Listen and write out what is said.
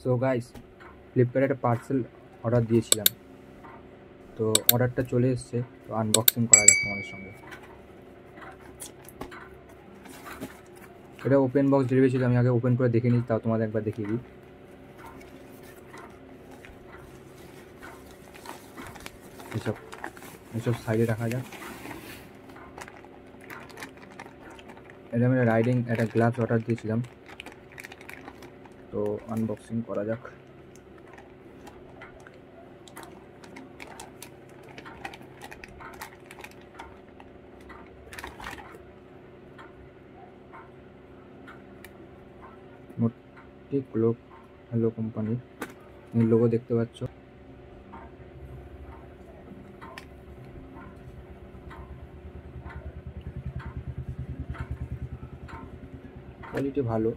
So guys, ফ্লিপকার্টে একটা parcel order দিয়েছিলাম, তো অর্ডারটা চলে এসছে। তো আনবক্সিং করা যাক তোমাদের সঙ্গে। এটা ওপেন বক্স ডেলিভারি ছিল, আমি আগে ওপেন করে দেখে নিই, তাও তোমাদের একবার দেখিয়ে দিই। এসব এসব সাইডে রাখা যাক। এটা আমি রাইডিং একটা গ্লাভস অর্ডার দিয়েছিলাম, তো আনবক্সিং করা যাক। মোটিক হ্যালো কোম্পানির লোগো দেখতে পাচ্ছ। কোয়ালিটি ভালো।